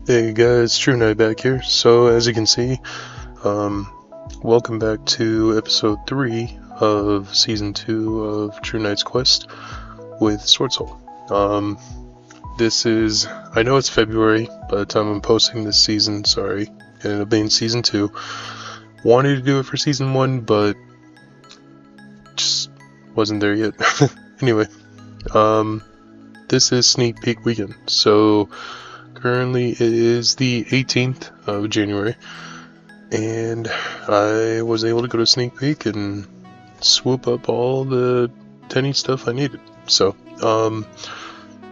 Hey guys, True Knight back here. So as you can see, welcome back to episode 3 of season 2 of True Knight's Quest with Sword Soul. This is, I know it's February by the time I'm posting this season, sorry, it ended up being season 2. Wanted to do it for season 1, but just wasn't there yet. Anyway, this is sneak peek weekend, so currently it is the 18th of January, and I was able to go to sneak peek and swoop up all the Tenny stuff I needed. So,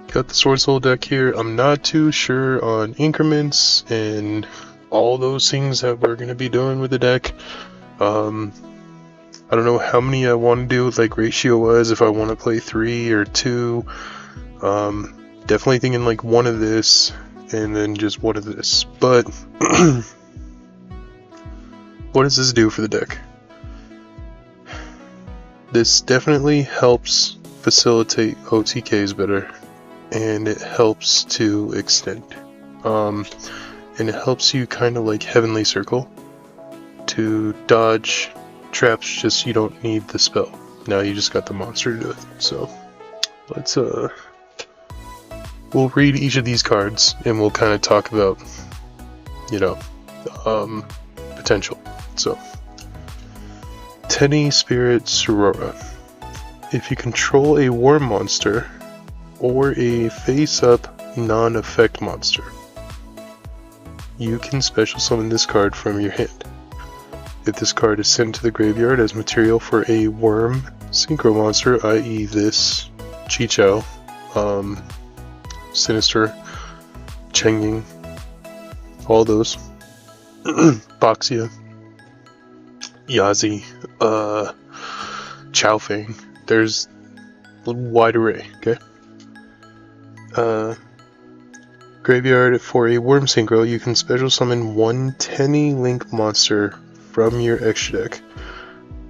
got the Sword Soul deck here. I'm not too sure on increments and all those things that we're going to be doing with the deck. I don't know how many I want to do, like ratio-wise, if I want to play 3 or 2. Definitely thinking like one of this, and then just one of this. But what does this do for the deck? This definitely helps facilitate OTKs better, and it helps to extend. And it helps you kind of like Heavenly Circle to dodge traps, just you don't need the spell. Now you just got the monster to do it. So let's we'll read each of these cards and we'll kind of talk about, potential. So, Tenny Spirit Sorora. If you control a war monster or a face-up non-effect monster, you can special summon this card from your hand. If this card is sent to the graveyard as material for a worm synchro monster, i.e. this Chichao, Sinister, Chenging, all those, Boxia, Yazi, Chaofeng, there's a wide array, okay? Graveyard, for a worm synchro, you can special summon one Tenny Link monster from your extra deck,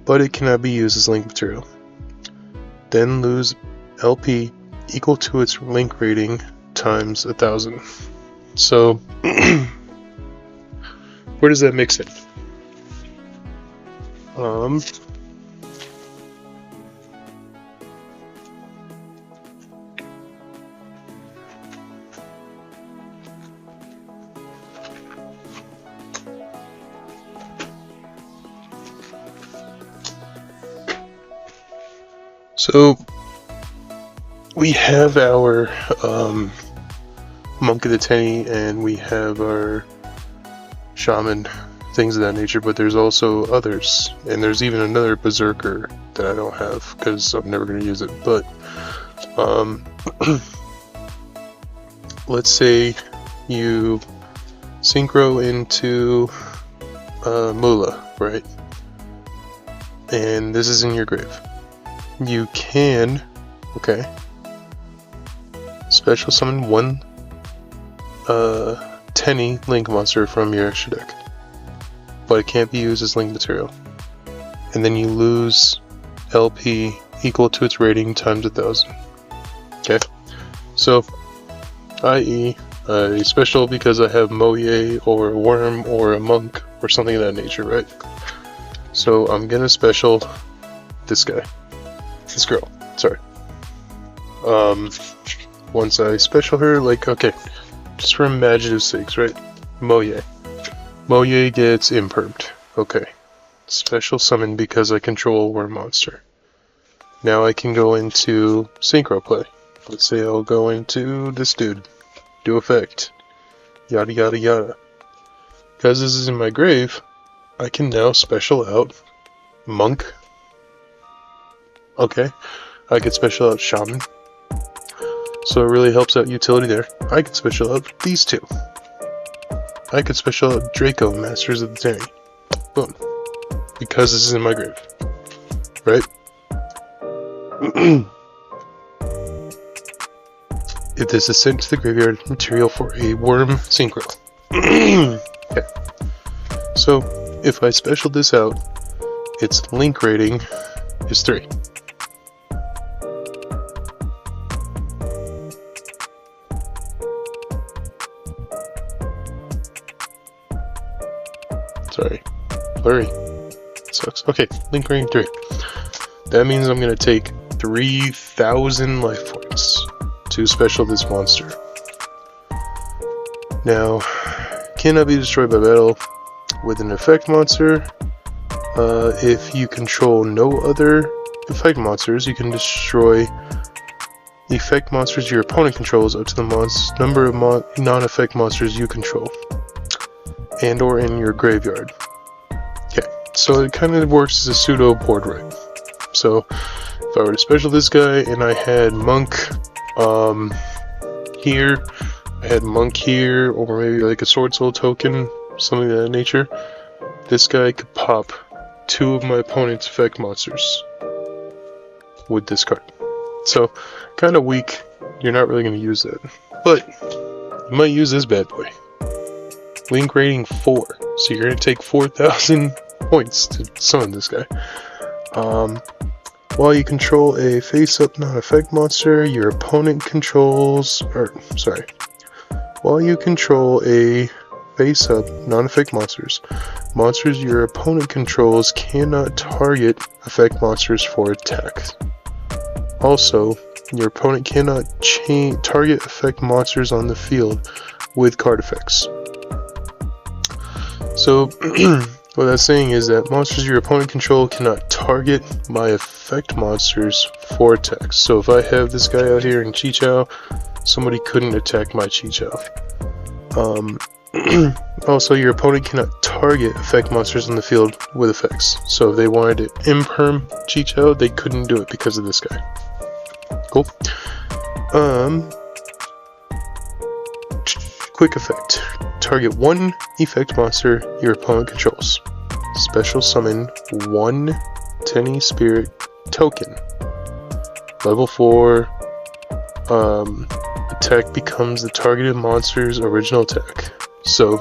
but it cannot be used as link material. Then lose LP equal to its link rating times 1,000. So, where does that mix in? So, we have our Monk of the Tenny, and we have our Shaman, things of that nature, but there's also others, and there's even another Berserker that I don't have, because I'm never going to use it, but let's say you synchro into Mula, right? And this is in your grave. You can, special summon one Tenny Link monster from your extra deck, but it can't be used as link material. And then you lose LP equal to its rating times 1,000. Okay, so i.e. a special because I have Moye or a worm or a monk or something of that nature, right? So I'm gonna special this guy. This girl, sorry. Once I special her, just for imaginative sakes, right? Moye. Moye gets impermed. Okay. Special summon because I control a worm monster. Now I can go into synchro play. Let's say I'll go into this dude. Do effect. Yada yada yada. Because this is in my grave, I can now special out Monk. Okay, I could special out Shaman, so it really helps out utility there. I could special out these two. I could special out Draco, Masters of the Tenny. Boom. Because this is in my grave. Right? If this is sent to the graveyard, material for a worm synchro. Okay. So, if I special this out, its link rating is 3. blurry. Sucks. Okay, link rating 3. That means I'm gonna take 3,000 life points to special this monster. Now, cannot be destroyed by battle with an effect monster. If you control no other effect monsters, you can destroy the effect monsters your opponent controls up to the number of non-effect monsters you control, and or in your graveyard. Okay, so it kind of works as a pseudo board wipe. So if I were to special this guy and I had Monk here, I had Monk here, or maybe like a Sword Soul token, something of that nature, this guy could pop 2 of my opponent's effect monsters with this card. So, kind of weak. You're not really going to use that. But, you might use this bad boy. Link rating 4. So you're going to take 4,000 points to summon this guy. While you control a face-up non-effect monster, your opponent controls... While you control a face-up non-effect monsters your opponent controls cannot target effect monsters for attacks. Also, your opponent cannot target effect monsters on the field with card effects. So, what that's saying is that monsters your opponent control cannot target my effect monsters for attacks. So if I have this guy out here in Chi-Chow, somebody couldn't attack my Chi-Chow. Also, your opponent cannot target effect monsters on the field with effects. So if they wanted to imperm Chi-Chow, they couldn't do it because of this guy. Cool. Quick effect. Target 1 effect monster your opponent controls. Special summon 1 Tenny Spirit token. Level 4. Attack becomes the targeted monster's original attack. So,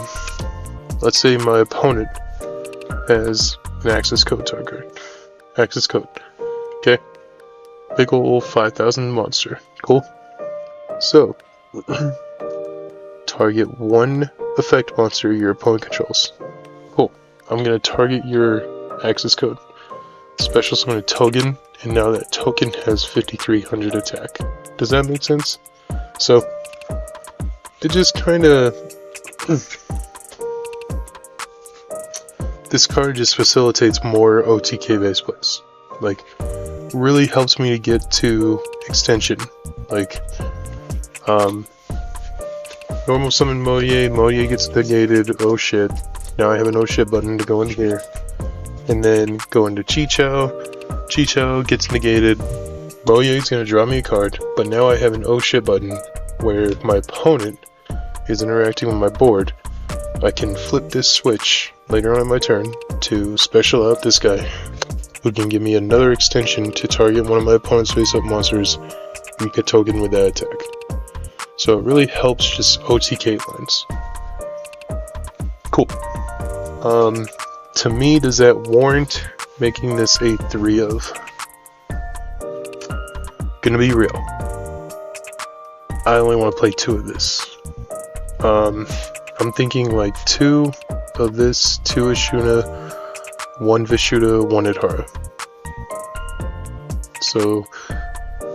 let's say my opponent has an access code target. Access code. Okay. Big ol' 5,000 monster. Cool. So, target 1 effect monster your opponent controls. Cool. I'm gonna target your access code. Special summon a token, and now that token has 5,300 attack. Does that make sense? So, it just kinda... This card just facilitates more OTK based plays. Like, really helps me to get to extension. Like, normal summon Modier gets negated, oh shit. Now I have an oh shit button to go in here. And then go into Chi-Chow. Chi-Chow gets negated. Modier's gonna draw me a card, but now I have an oh shit button where my opponent is interacting with my board. I can flip this switch later on in my turn to special out this guy, who can give me another extension to target one of my opponent's face-up monsters and get a token with that attack. So it really helps just OTK lines. Cool. To me, does that warrant making this a 3 of? Gonna be real. I only want to play 2 of this. I'm thinking like 2 of this, 2 Ashuna, 1 Vishuddha, 1 Adhara. So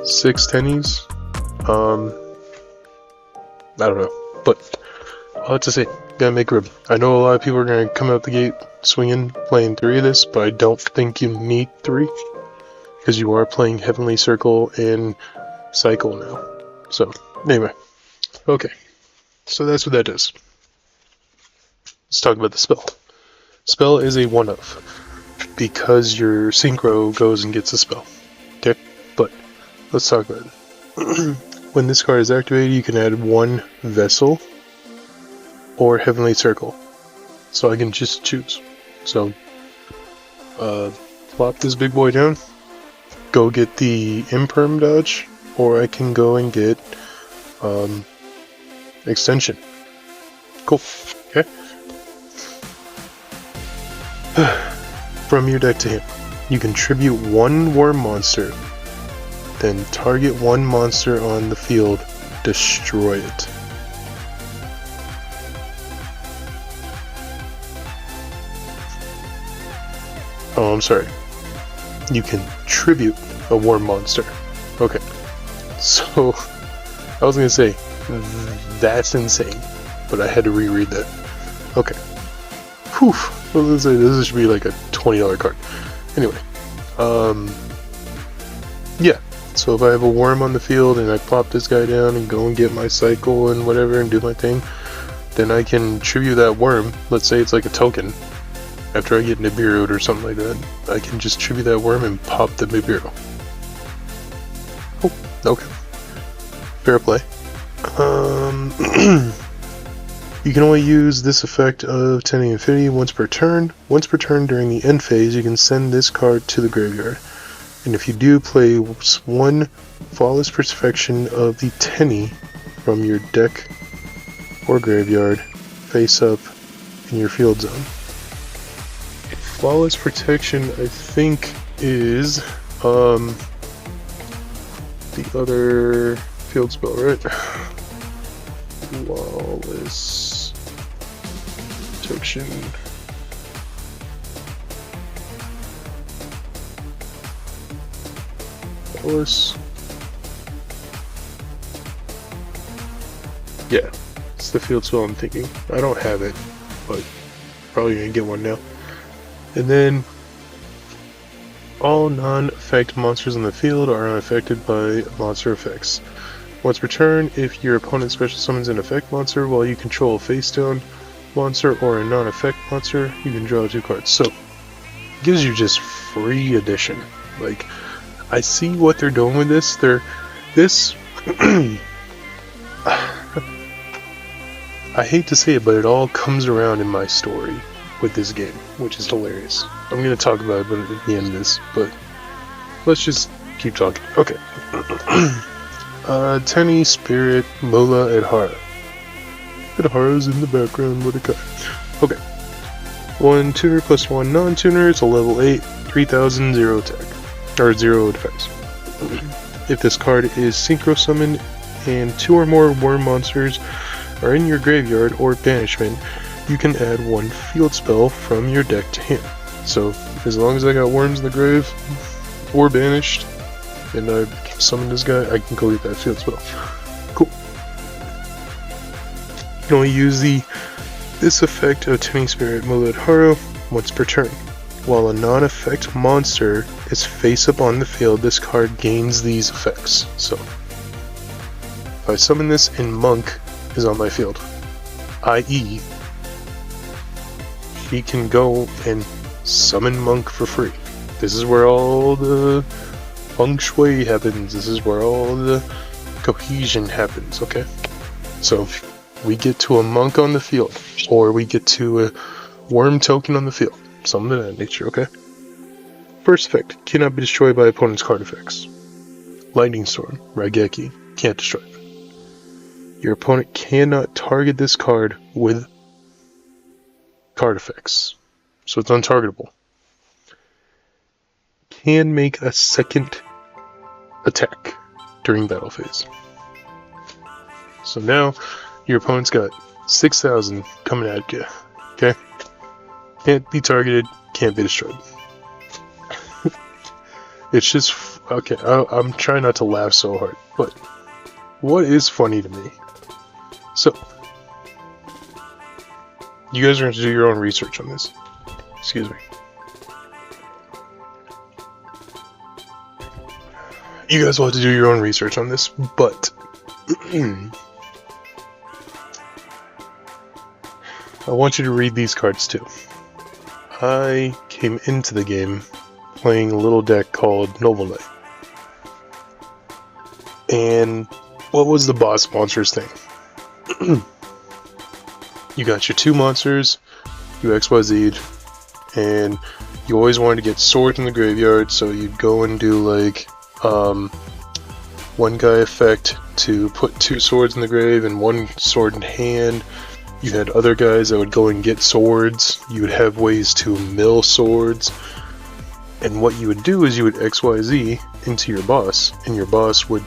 6 Tennies. I don't know, but I'll have to say, gotta make room. I know a lot of people are gonna come out the gate swinging, playing 3 of this, but I don't think you need 3, because you are playing Heavenly Circle and Cycle now. So, anyway, okay, so that's what that does. Let's talk about the spell. Spell is a 1-of, because your Synchro goes and gets a spell. Okay, but let's talk about it. When this card is activated, you can add 1 Vessel or Heavenly Circle. So I can just choose. So, plop this big boy down, go get the Imperm dodge, or I can go and get Extension. Cool. Okay. From your deck to him, you contribute 1 Worm monster, then target 1 monster on the field, destroy it. Oh, I'm sorry. You can tribute a worm monster. Okay. So, I was gonna say, that's insane. But I had to reread that. Okay. Whew. I was gonna say, this should be like a $20 card. Anyway. Yeah. So if I have a worm on the field and I pop this guy down and go and get my cycle and whatever and do my thing, then I can tribute that worm. Let's say it's like a token. After I get Nibiru'd or something like that, I can just tribute that worm and pop the Nibiru. Oh, okay. Fair play. You can only use this effect of Tending Infinity once per turn. Once per turn during the end phase, you can send this card to the graveyard. And if you do, play one Flawless Perfection of the Tenny from your deck or graveyard face up in your field zone. Flawless Protection, I think, is the other field spell, right? Flawless Protection. Flawless. Yeah, it's the field spell I'm thinking. I don't have it, but probably gonna get one now. And then all non-effect monsters on the field are unaffected by monster effects. Once per turn, if your opponent special summons an effect monster while you control a face-down monster or a non-effect monster, you can draw 2 cards. So, it gives you just free addition. Like, I see what they're doing with this. I hate to say it, but it all comes around in my story with this game, which is hilarious. I'm going to talk about it at the end of this, but let's just keep talking. Okay. Tenny, Spirit, Mola, and Hara. And Hara's in the background with a cut. Okay. 1 tuner plus 1 non-tuner. It's a level 8, 3000, 0 attack. Or 0 defense. If this card is synchro summoned and 2 or more worm monsters are in your graveyard or banishment, you can add 1 field spell from your deck to hand. So, as long as I got worms in the grave, or banished, and I summon this guy, I can go get that field spell. Cool. You can only use this effect of Tenny, Spirit, Mola, Haro once per turn. While a non-effect monster is face up on the field, this card gains these effects. So, if I summon this and Monk is on my field, i.e., he can go and summon Monk for free. This is where all the feng shui happens. This is where all the cohesion happens, okay? So if we get to a Monk on the field, or we get to a worm token on the field, something of that nature, okay? First effect, cannot be destroyed by opponent's card effects. Lightning Storm, Raigeki, can't destroy it. Your opponent cannot target this card with card effects, so it's untargetable. Can make a second attack during battle phase. So now your opponent's got 6,000 coming at you. Okay? Can't be targeted, can't be destroyed. It's just okay. I'm trying not to laugh so hard, but what is funny to me? So, you guys are going to do your own research on this. Excuse me. You guys will have to do your own research on this, but I want you to read these cards too. I came into the game playing a little deck called Noble Knight. And what was the boss monsters thing? You got your 2 monsters, you XYZ'd, and you always wanted to get swords in the graveyard, so you'd go and do like one guy effect to put 2 swords in the grave and 1 sword in hand. You had other guys that would go and get swords. You would have ways to mill swords. And what you would do is you would XYZ into your boss, and your boss would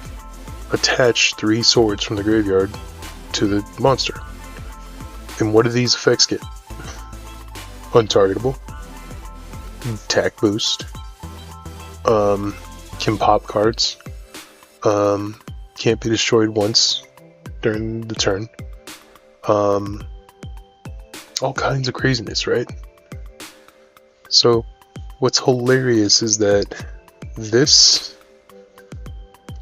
attach 3 swords from the graveyard to the monster. And what do these effects get? Untargetable. attack boost, can pop cards, can't be destroyed once during the turn, all kinds of craziness, right? So what's hilarious is that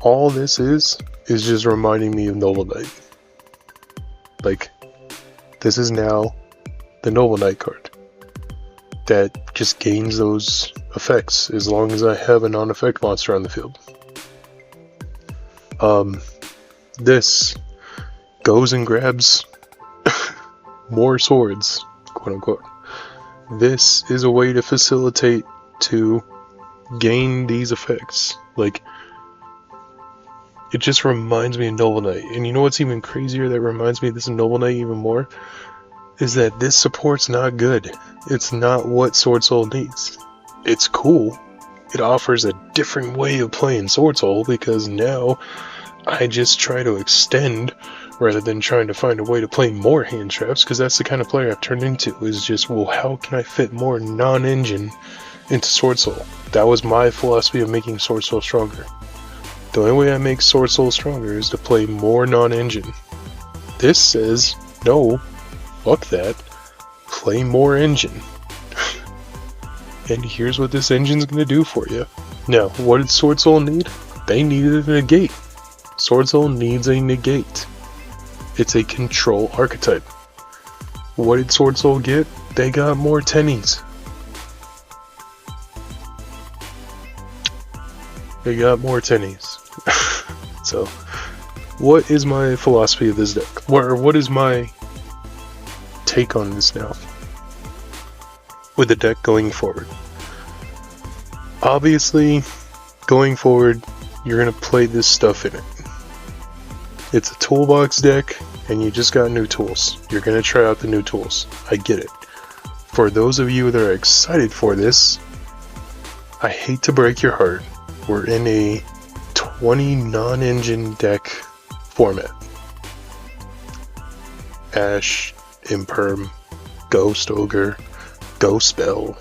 all this is just reminding me of Noble Knight. Like, this is now the Noble Knight card that just gains those effects as long as I have a non-effect monster on the field. This goes and grabs more swords, quote unquote. This is a way to facilitate to gain these effects. Like, it just reminds me of Noble Knight. And you know what's even crazier that reminds me of this Noble Knight even more? Is that this support's not good. It's not what Sword Soul needs. It's cool. It offers a different way of playing Sword Soul, because now I just try to extend rather than trying to find a way to play more hand traps, because that's the kind of player I've turned into, is just, well, how can I fit more non-engine into Sword Soul? That was my philosophy of making Sword Soul stronger. The only way I make Sword Soul stronger is to play more non-engine. This says, no, fuck that, play more engine. And here's what this engine's gonna do for you. Now, what did Sword Soul need? They needed a negate. Sword Soul needs a negate. It's a control archetype. What did Sword Soul get? They got more tennies. They got more tennies. So, what is my philosophy of this deck? What is my take on this now with the deck going forward? Obviously, going forward, you're going to play this stuff in it. It's a toolbox deck, and you just got new tools. You're going to try out the new tools. I get it. For those of you that are excited for this, I hate to break your heart. We're in a 20 non-engine deck format. Ash, Imperm, Ghost Ogre, Ghost Spell,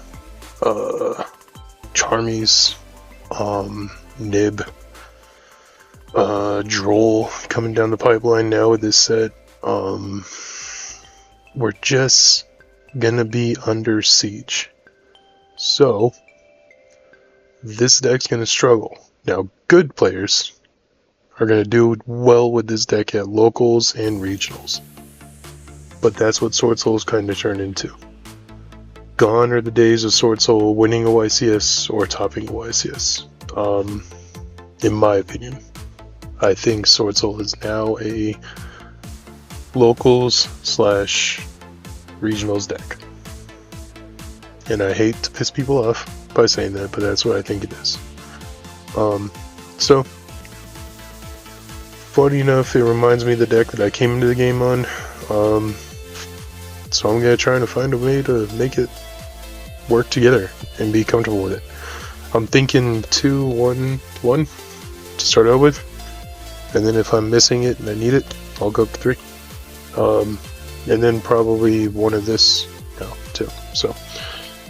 Charmies, Nib, Droll coming down the pipeline now with this set. We're just gonna be under siege. So, this deck's gonna struggle. Now, good players are gonna do well with this deck at locals and regionals. But that's what Sword Soul's kind of turned into. Gone are the days of Sword Soul winning a YCS or topping a YCS. In my opinion, I think Sword Soul is now a locals/regionals deck. And I hate to piss people off by saying that, but that's what I think it is. So, funny enough, it reminds me of the deck that I came into the game on. So I'm gonna try to find a way to make it work together and be comfortable with it. I'm thinking 2-1-1 to start out with, and then if I'm missing it and I need it, I'll go up to 3. And then probably one of this now too. So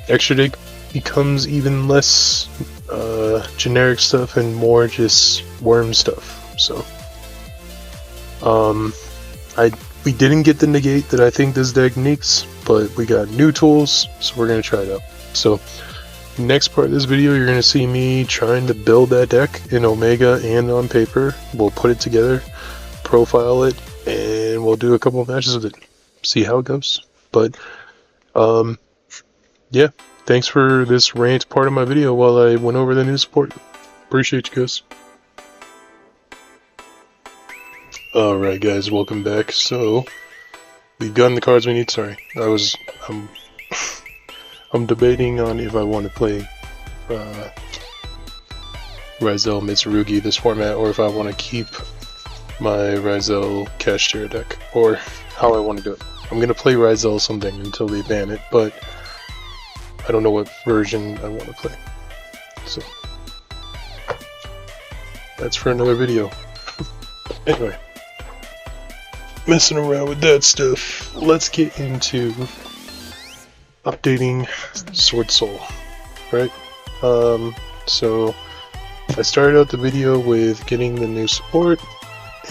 extra deck becomes even less generic stuff and more just worm stuff. So we didn't get the negate that I think this deck needs, but we got new tools, so we're going to try it out. So, next part of this video, you're going to see me trying to build that deck in Omega and on paper. We'll put it together, profile it, and we'll do a couple of matches with it. See how it goes. But, yeah, thanks for this rant part of my video while I went over the new support. Appreciate you guys. Alright guys, welcome back. So, we've gotten the cards we need. Sorry, I'm debating on if I want to play Ryzel Mitsurugi this format, or if I want to keep my Ryzel Cashier deck, or how I want to do it. I'm going to play Ryzel something until they ban it, but I don't know what version I want to play. So, that's for another video. Anyway. Messing around with that stuff, let's get into updating Sword Soul. right? So I started out the video with getting the new support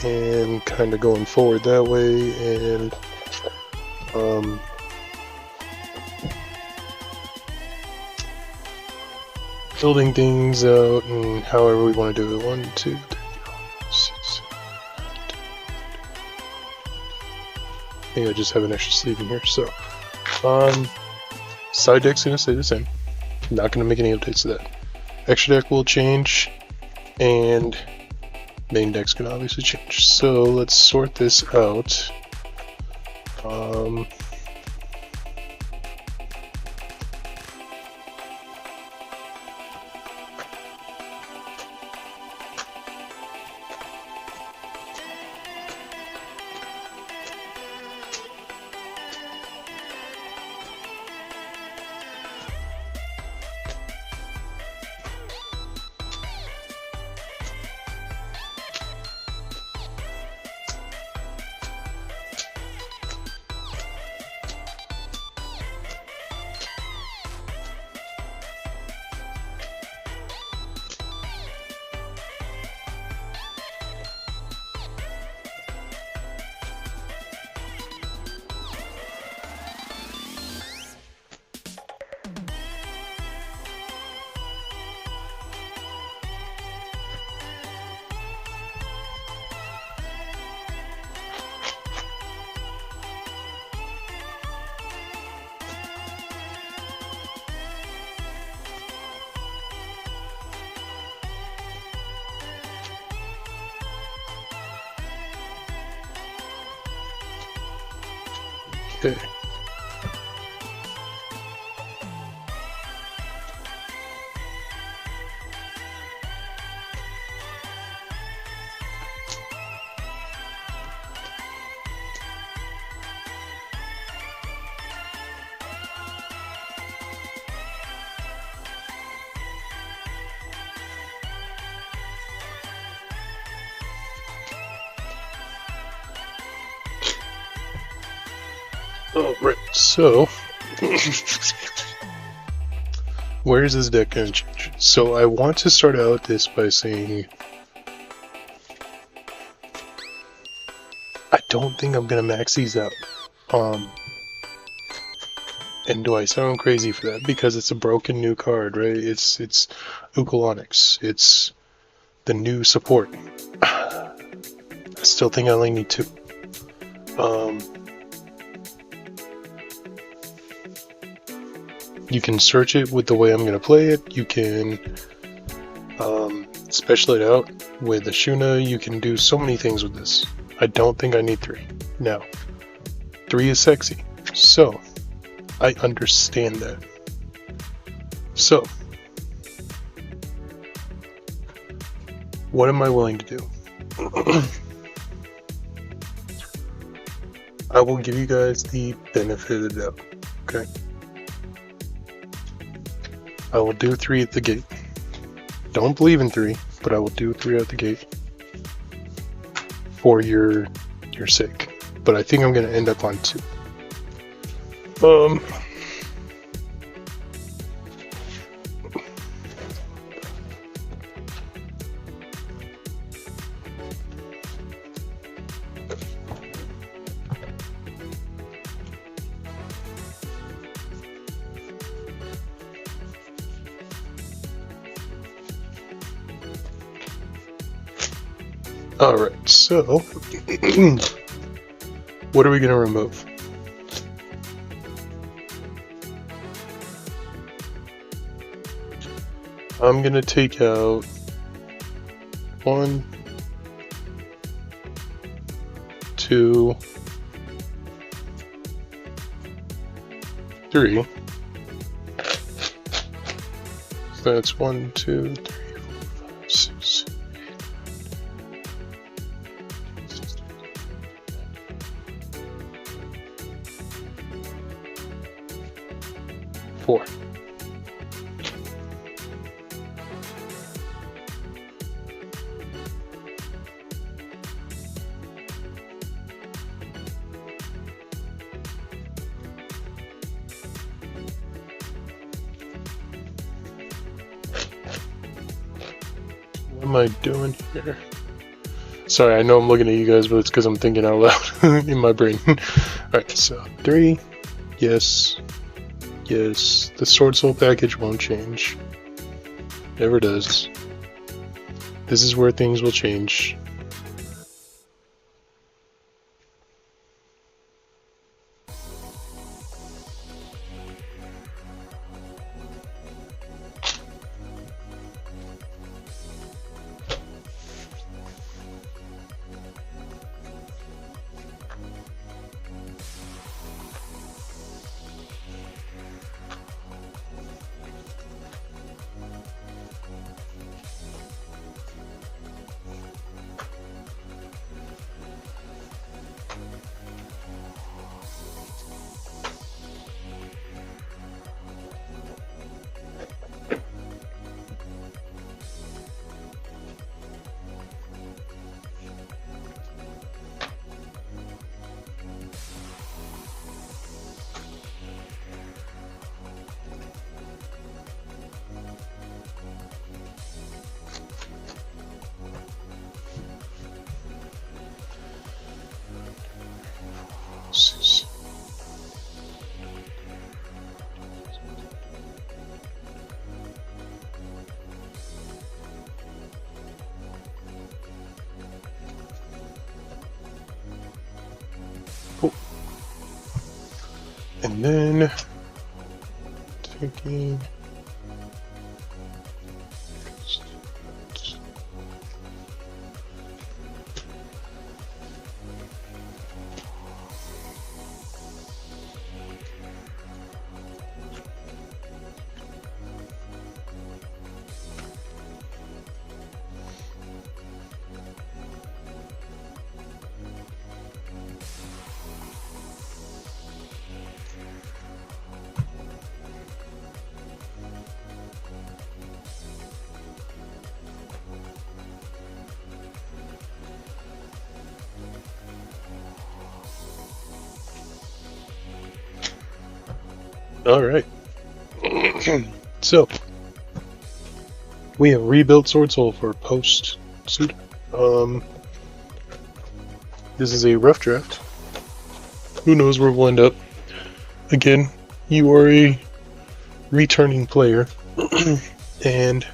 and kind of going forward that way, and building things out and however we want to do it. 1, 2, 3, 4, 6. I think I just have an extra sleeve in here. So, side deck's gonna stay the same. Not gonna make any updates to that. Extra deck will change, and main deck's gonna obviously change. So let's sort this out. Okay. Alright, so where is this deck going to change? So I want to start out this by saying I don't think I'm going to max these out. And do I sound crazy for that? Because it's a broken new card, right? It's Ukulonics. It's the new support. I still think I only need 2. You can search it with the way I'm going to play it. You can special it out with the Shuna. You can do so many things with this. I don't think I need 3. Now, 3 is sexy. So, I understand that. So, what am I willing to do? I will give you guys the benefit of the doubt, okay? I will do 3 at the gate. Don't believe in 3, but I will do 3 at the gate for your sake. But I think I'm going to end up on 2. Alright, so what are we going to remove? I'm going to take out 1, 2, 3. So that's 1, 2, 3, 4, 5, 6. 4. am I doing here? Sorry, I know I'm looking at you guys, but it's because I'm thinking out loud in my brain. Alright, so 3, yes, yes. The Sword Soul package won't change. Never does. This is where things will change. Cool. And then 15. Alright. So, we have rebuilt Sword Soul for post-suit. This is a rough draft. Who knows where we'll end up. Again, you are a returning player, and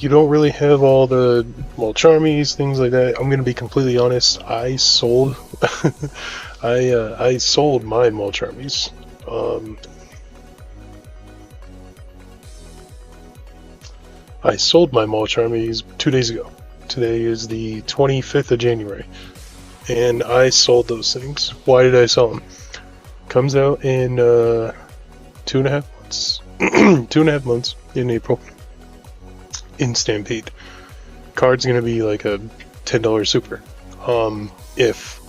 you don't really have all the, well, charmies, things like that. I'm gonna be completely honest, I sold I sold my Mulcharmies. I sold my Mulcharmies 2 days ago. Today is the 25th of January, and I sold those things. Why did I sell them? Comes out in 2.5 months. 2.5 months in April. In Stampede. Card's gonna be like a $10 super. If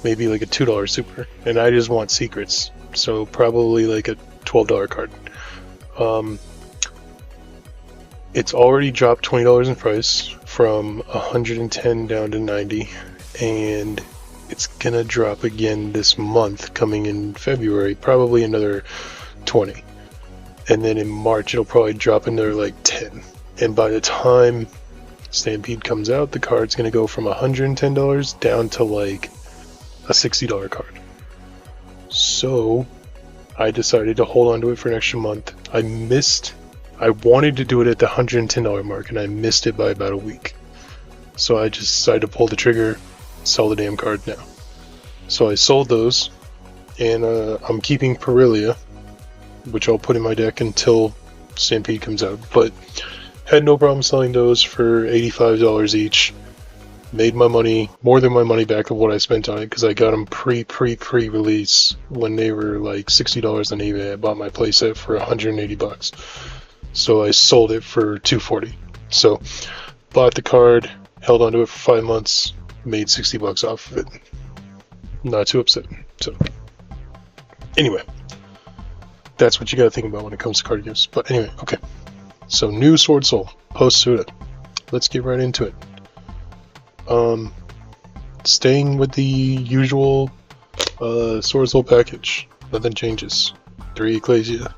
maybe like a $2 super, and I just want secrets, so probably like a $12 card. It's already dropped $20 in price from 110 down to 90, and it's gonna drop again this month, coming in February, probably another 20, and then in March it'll probably drop another like 10, and by the time Stampede comes out, the card's gonna go from $110 down to like a $60 card. So I decided to hold on to it for an extra month. I wanted to do it at the $110 mark, and I missed it by about a week. So I just decided to pull the trigger, sell the damn card now. So I sold those, and I'm keeping Perilia, which I'll put in my deck until Stampede comes out. But had no problem selling those for $85 each. Made my money, more than my money back of what I spent on it, because I got them pre-release when they were like $60 on eBay. I bought my playset for $180. So I sold it for $240. So bought the card, held onto it for 5 months, made $60 off of it. Not too upset. So anyway, that's what you gotta think about when it comes to card games. But anyway, okay. So new Sword Soul, post-Suda. Let's get right into it. Staying with the usual Sword Soul package. Nothing changes. 3 Ecclesia,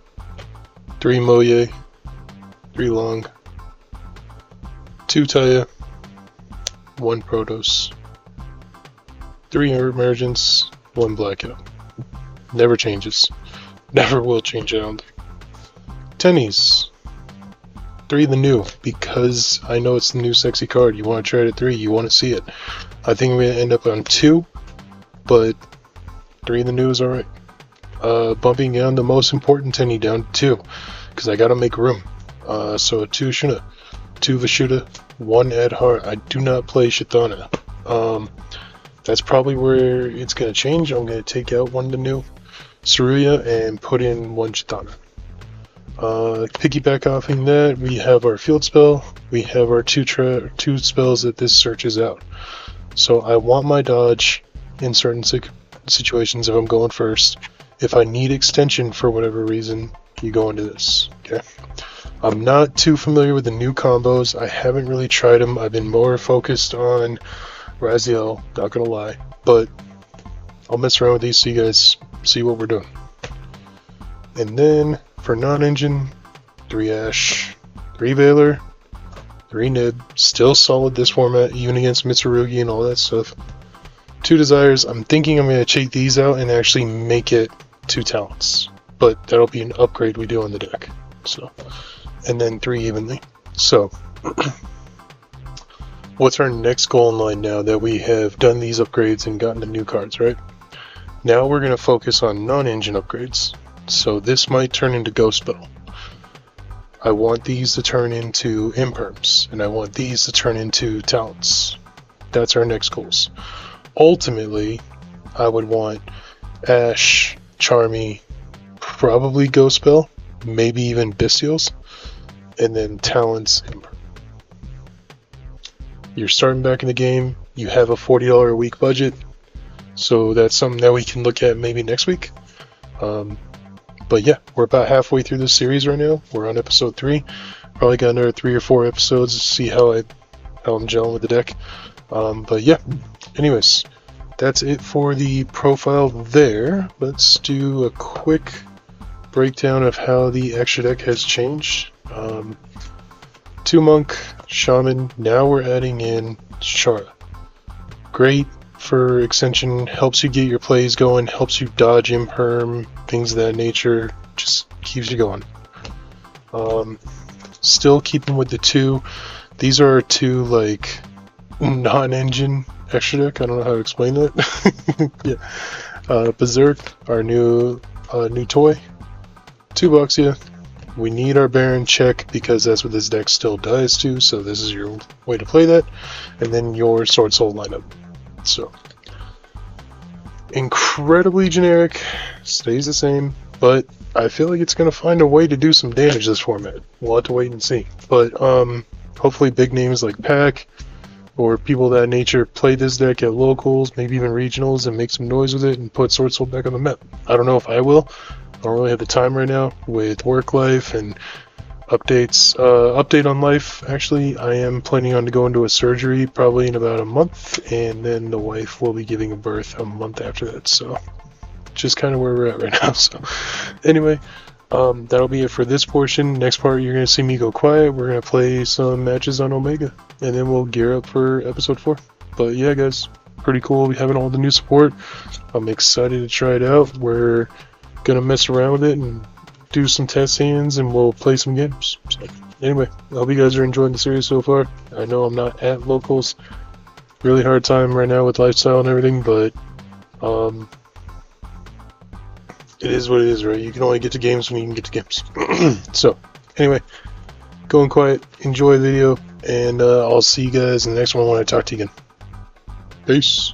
3 Moye, 3 Long, 2 Taya, 1 Protos, 3 Emergence, 1 Blackout. Never changes. Never will change, I don't think. Tennies. 3 the new, because I know it's the new sexy card. You want to try it at 3, you want to see it. I think I'm going to end up on 2, but 3 the new is alright. Bumping down the most important tenny down to 2, because I got to make room. So 2 Shuna, 2 Vashuda, 1 Adhar. I do not play Shitana. That's probably where it's going to change. I'm going to take out 1 the new Saruya and put in 1 Chitana. Piggyback offing that, we have our field spell, we have our two spells that this searches out. So I want my dodge in certain situations if I'm going first. If I need extension for whatever reason, you go into this. Okay. I'm not too familiar with the new combos. I haven't really tried them. I've been more focused on Raziel, not gonna lie, but I'll mess around with these so you guys see what we're doing. And then for non-engine, 3 Ash, 3 Valor, 3 Nib, still solid this format, even against Mitsurugi and all that stuff. 2 Desires, I'm thinking I'm going to check these out and actually make it 2 Talents, but that'll be an upgrade we do on the deck. So, and then 3 Evenly. So, what's our next goal in line now that we have done these upgrades and gotten the new cards, right? Now we're going to focus on non-engine upgrades. So this might turn into Ghost Spell. I want these to turn into Imperms, and I want these to turn into Talents. That's our next goals. Ultimately, I would want Ash, Charmy, probably Ghost Spell, maybe even Bestials, and then Talents, Imperm. You're starting back in the game, you have a $40 a week budget, so that's something that we can look at maybe next week. But yeah, we're about halfway through this series right now. We're on episode 3. Probably got another 3 or 4 episodes to see how I'm gelling with the deck. But yeah, anyways, that's it for the profile there. Let's do a quick breakdown of how the extra deck has changed. 2 Monk, Shaman, now we're adding in Shara. Great for extension, helps you get your plays going, helps you dodge Imperm, things of that nature, just keeps you going. Still keeping with the 2. These are our 2 like non-engine extra deck. I don't know how to explain that. Yeah. Berserk, our new toy. 2 Boxia. We need our Baron check because that's what this deck still dies to, so this is your way to play that. And then your Sword Soul lineup. So, incredibly generic, stays the same, but I feel like it's going to find a way to do some damage this format. We'll have to wait and see. But hopefully big names like Pack or people of that nature play this deck at locals, maybe even regionals, and make some noise with it and put Sword Soul back on the map. I don't know if I will. I don't really have the time right now with work life and updates. Update on life, actually, I am planning on to go into a surgery probably in about a month, and then the wife will be giving birth a month after that, so just kind of where we're at right now. So anyway, that'll be it for this portion. Next part, you're going to see me go quiet. We're going to play some matches on Omega, and then we'll gear up for episode 4. But yeah, guys, pretty cool having all the new support. I'm excited to try it out. We're going to mess around with it and do some test hands, and we'll play some games. So anyway, I hope you guys are enjoying the series so far. I know I'm not at locals. Really hard time right now with lifestyle and everything, but it is what it is, right? You can only get to games when you can get to games. So anyway, going quiet, enjoy the video, and I'll see you guys in the next one when I talk to you again. Peace.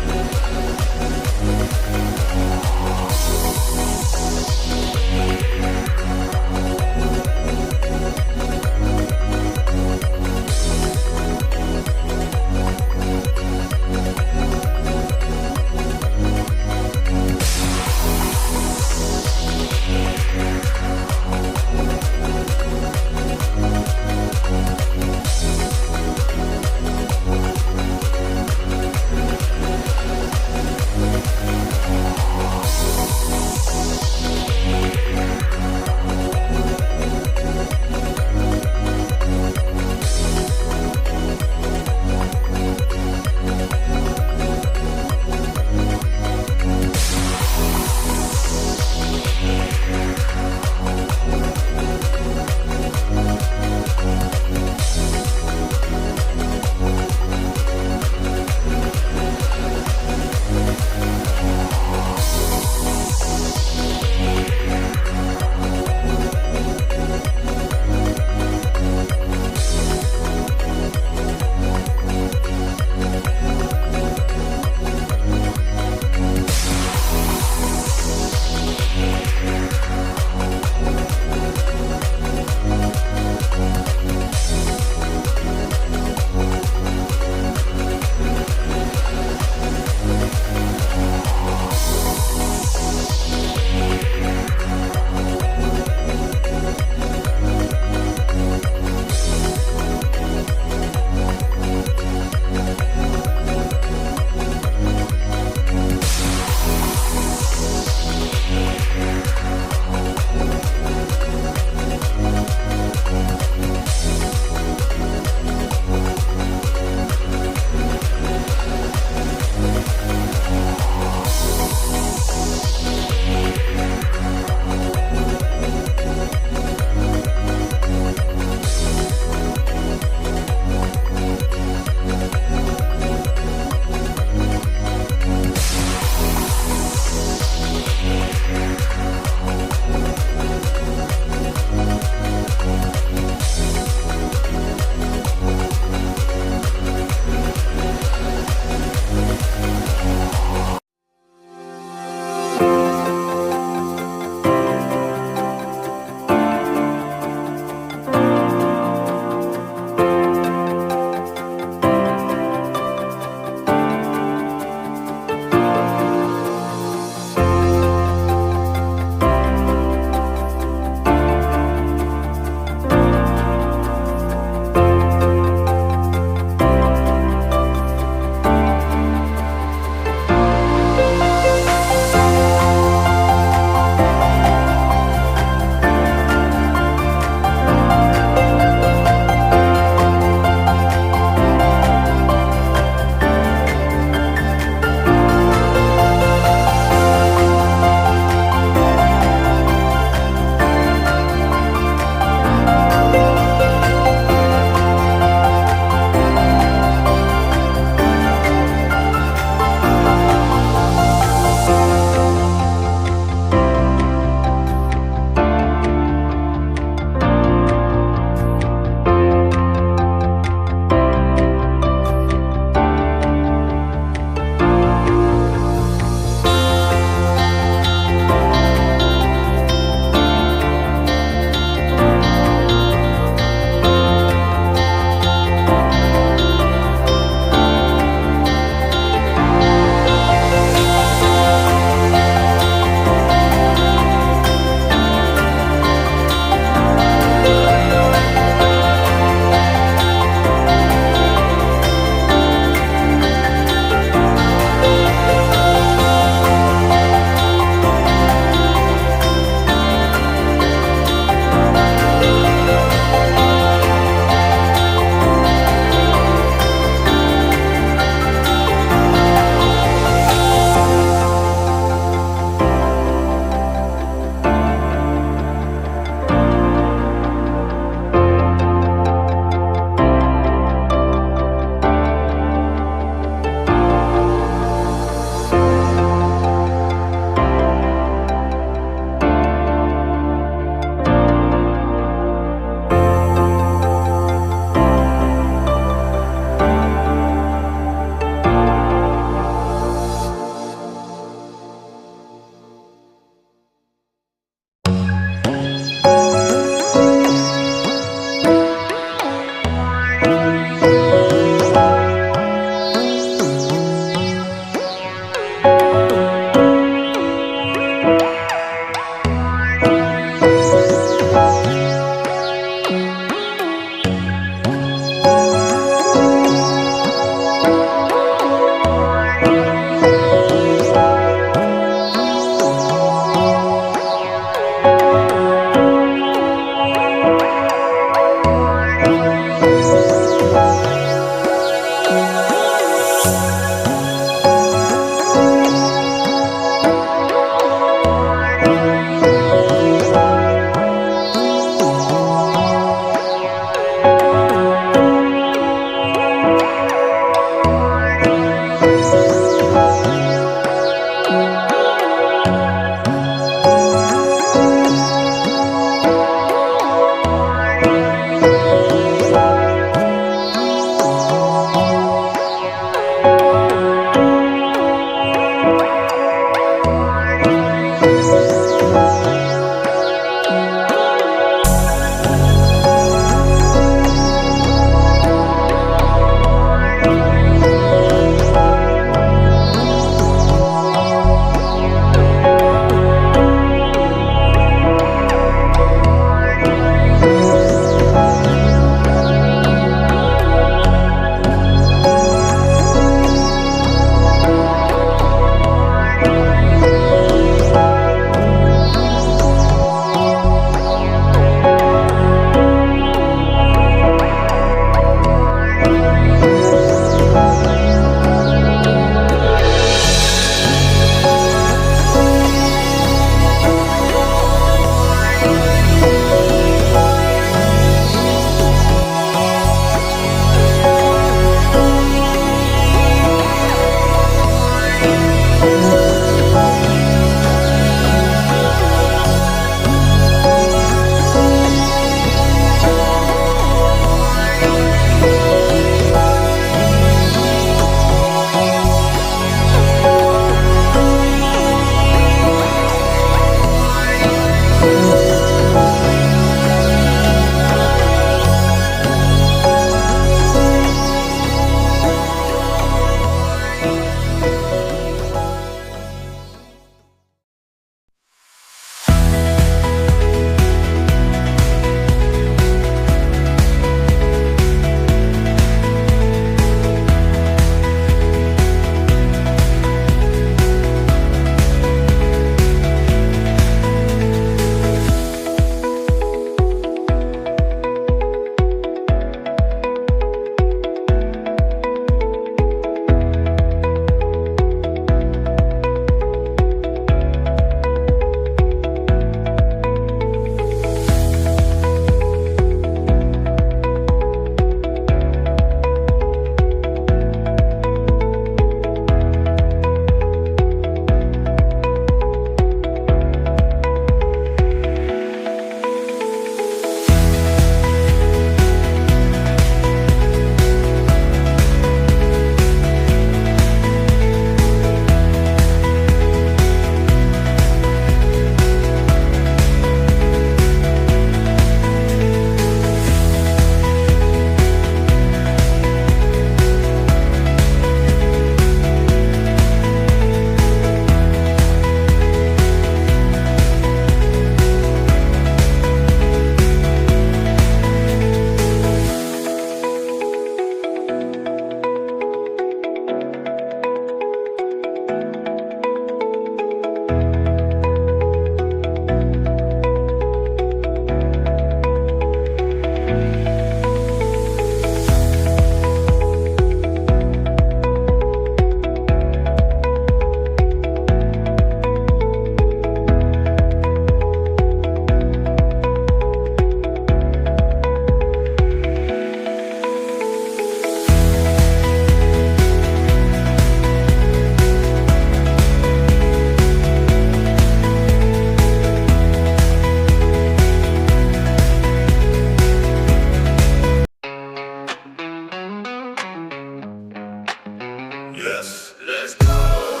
Yes, let's go.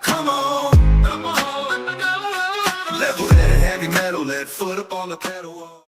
Come on. Level head, heavy metal, lead foot up on the pedal.